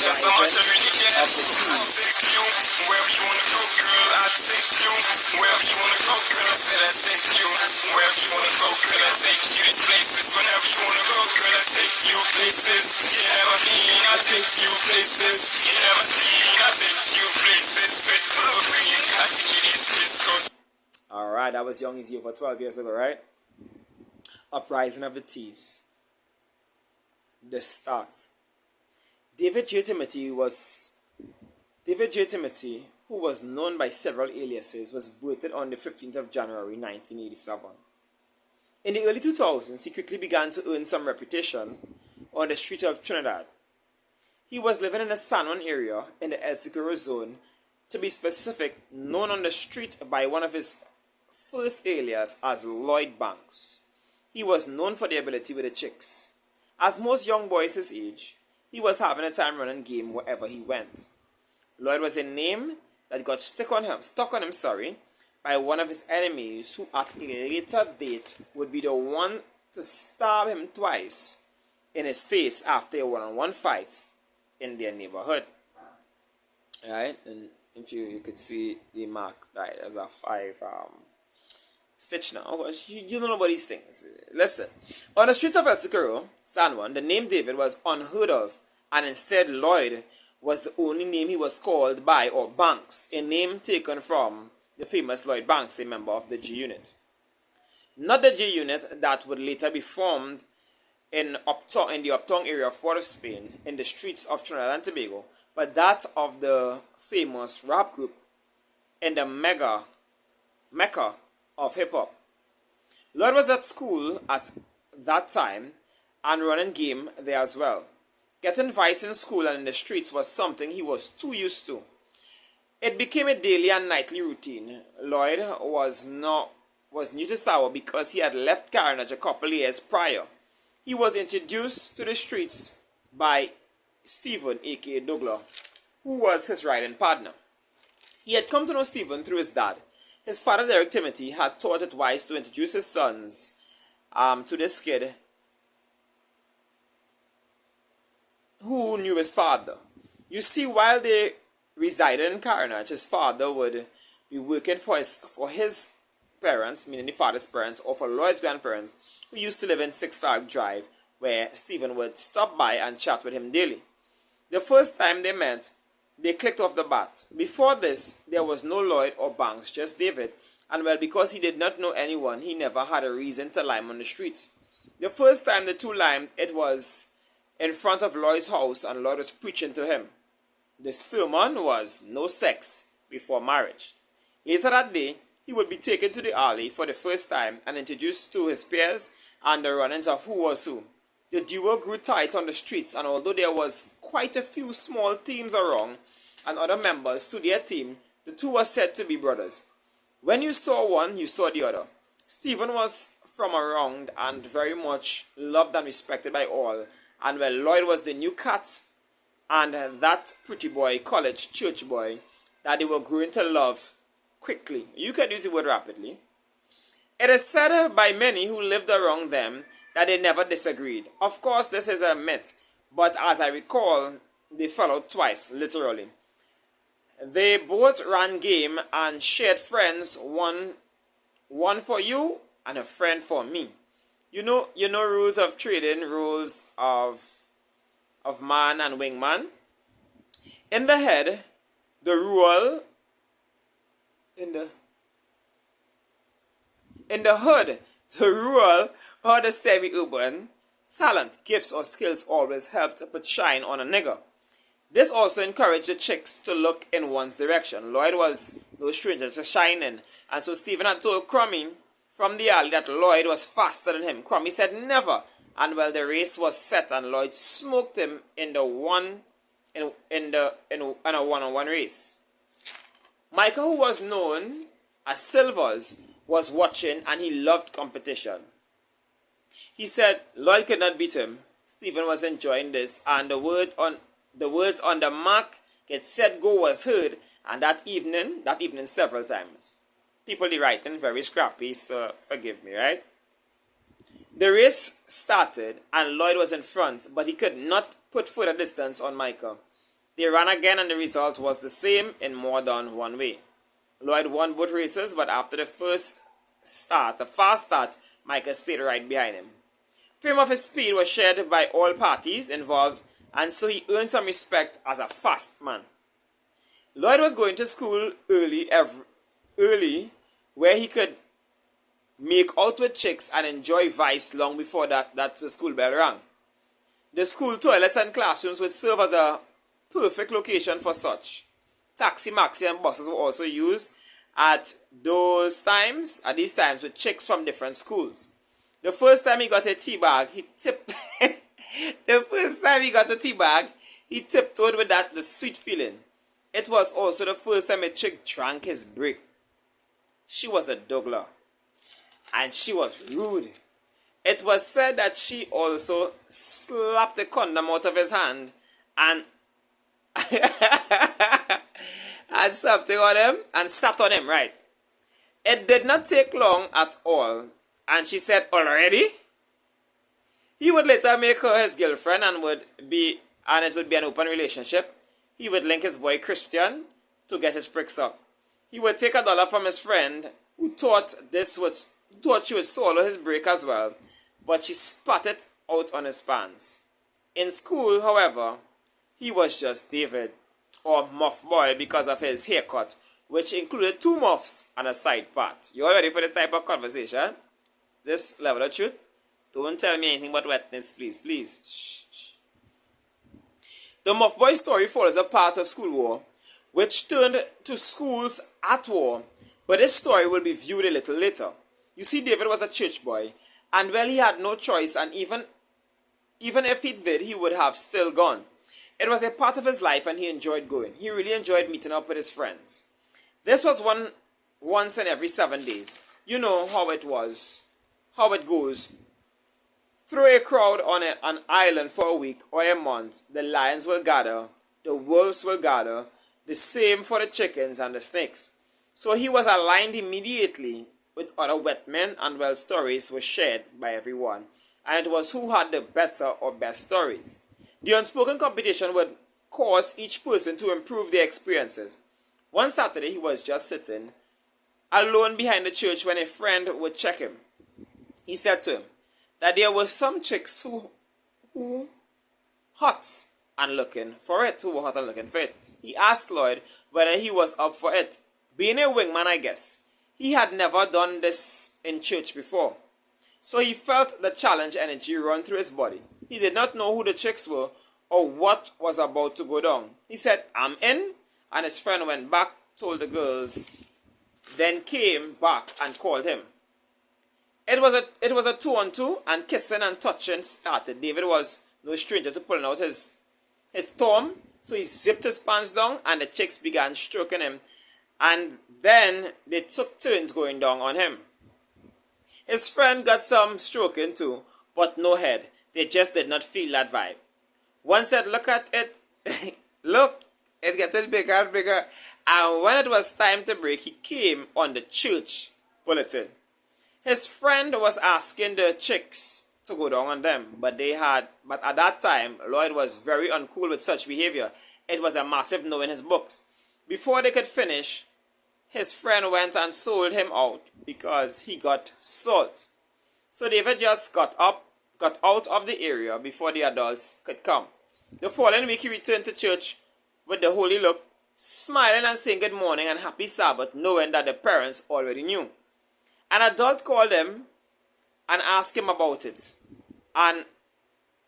of the team. Wherever you wanna go, girl, I take you. Wherever you wanna go, girl, I said I take you. Wherever you wanna go, girl, I take you these places. Whenever you wanna go, girl, I take you places. You never been, I take you places. You never seen, I take you places. Straight for free, I take you these places. Alright, that was Young Easy over 12 years ago, right? Uprising of the T's. The start. David J. Timothy, who was known by several aliases, was birthed on the 15th of January 1987. In the early 2000s, he quickly began to earn some reputation on the streets of Trinidad. He was living in the San Juan area in the El Socorro zone, to be specific, known on the street by one of his first alias as Lloyd Banks. He was known for the ability with the chicks. As most young boys his age, he was having a time running game wherever he went. Lloyd was a name that got stuck on him, by one of his enemies, who at a later date would be the one to stab him twice in his face after a one-on-one fight in their neighborhood. Right, and if you could see the mark, right, there's a 5 stitch now, but you don't know about these things. Listen, on the streets of El Socorro, San Juan, the name David was unheard of, and instead Lloyd was the only name he was called by, or Banks, a name taken from the famous Lloyd Banks, a member of the G Unit. Not the G Unit that would later be formed in the Uptown area of Port of Spain, in the streets of Trinidad and Tobago, but that of the famous rap group in the mecca of hip-hop. Lloyd was at school at that time and running game there as well. Getting vice in school and in the streets was something he was too used to. It became a daily and nightly routine. Lloyd was new to Sour because he had left Carnage a couple years prior. He was introduced to the streets by Stephen, aka Douglas, who was his riding partner. He had come to know Stephen through his dad. His father, Derek Timothy, had thought it wise to introduce his sons to this kid who knew his father. You see, while they resided in Carnage, his father would be working for his parents, meaning the father's parents, or for Lloyd's grandparents, who used to live in Six Flag Drive, where Stephen would stop by and chat with him daily. The first time they met, they clicked off the bat. Before this, there was no Lloyd or Banks, just David, and well, because he did not know anyone, he never had a reason to lime on the streets. The first time the two limed, it was in front of Lloyd's house, and Lloyd was preaching to him. The sermon was no sex before marriage. Later that day, he would be taken to the alley for the first time and introduced to his peers and the run-ins of who was who. The duo grew tight on the streets, and although there was quite a few small teams around and other members to their team, the two were said to be brothers. When you saw one, you saw the other. Stephen was from around and very much loved and respected by all, and well, Lloyd was the new cat and that pretty boy, college church boy, that they were growing to love quickly. You can use the word rapidly. It is said by many who lived around them that they never disagreed. Of course, this is a myth, but as I recall, they fell out twice, literally. They both ran game and shared friends, one for you and a friend for me. You know rules of trading, rules of man and wingman. In the head, the rule. In the hood, the rural or the semi-urban, talent, gifts, or skills always helped to put shine on a nigger. This also encouraged the chicks to look in one's direction. Lloyd was no stranger to shining, and so Stephen had told Crummy from the alley that Lloyd was faster than him. Crummy said never, and well, the race was set, and Lloyd smoked him in a one-on-one race. Michael, who was known as Silvers, was watching, and he loved competition. He said Lloyd could not beat him. Stephen was enjoying this, and the words on the mark, get set, go was heard, and that evening several times. People the writing very scrappy, so forgive me, right? The race started, and Lloyd was in front, but he could not put further distance on Michael. They ran again and the result was the same in more than one way. Lloyd won both races, but after the fast start, Michael stayed right behind him. Fame of his speed was shared by all parties involved, and so he earned some respect as a fast man. Lloyd was going to school early, where he could make out with chicks and enjoy vice long before that the school bell rang. The school toilets and classrooms would serve as a perfect location for such. Taxi, maxi, and buses were also used at these times with chicks from different schools. The first time he got a tea bag, he tiptoed with the sweet feeling. It was also the first time a chick drank his break. She was a Douglas, and she was rude. It was said that she also slapped a condom out of his hand and had something on him and sat on him, right? It did not take long at all, and she said, "Already?" He would later make her his girlfriend and it would be an open relationship. He would link his boy Christian to get his prick sucked. He would take $1 from his friend who thought she would swallow his break as well, but she spat it out on his pants. In school, however, he was just David, or Muff Boy, because of his haircut, which included 2 muffs and a side part. You all ready for this type of conversation? This level of truth? Don't tell me anything but wetness, please, please. Shh. The Muff Boy story follows a part of School War, which turned to schools at war, but this story will be viewed a little later. You see, David was a church boy, and well, he had no choice, and even if he did, he would have still gone. It was a part of his life, and he enjoyed going. He really enjoyed meeting up with his friends. This was once in every 7 days. You know how it goes. Throw a crowd on an island for a week or a month. The lions will gather, the wolves will gather, the same for the chickens and the snakes. So he was aligned immediately with other wet men, and well, stories were shared by everyone, and it was who had the better or best stories. The unspoken competition would cause each person to improve their experiences. One Saturday, he was just sitting alone behind the church when a friend would check him. He said to him that there were some chicks who were hot and looking for it. He asked Lloyd whether he was up for it. Being a wingman, I guess. He had never done this in church before, so he felt the challenge energy run through his body. He did not know who the chicks were or what was about to go down. He said, "I'm in," and his friend went back, told the girls, then came back and called him. It was a 2-on-2, and kissing and touching started. David was no stranger to pulling out his thumb, so he zipped his pants down, and the chicks began stroking him, and then they took turns going down on him. His friend got some stroking too, but no head. They just did not feel that vibe. One said, "Look at it." Look, it getting bigger and bigger. And when it was time to break, he came on the church bulletin. His friend was asking the chicks to go down on them, but at that time, Lloyd was very uncool with such behavior. It was a massive no in his books. Before they could finish, his friend went and sold him out because he got sold. So David just got out of the area before the adults could come. The following week, he returned to church with the holy look, smiling and saying good morning and happy Sabbath, knowing that the parents already knew. An adult called him and asked him about it, and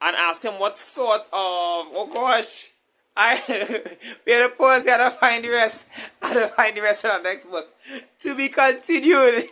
asked him what sort of, oh gosh, we had to pause here to find the rest. I had to find the rest in our next book. To be continued.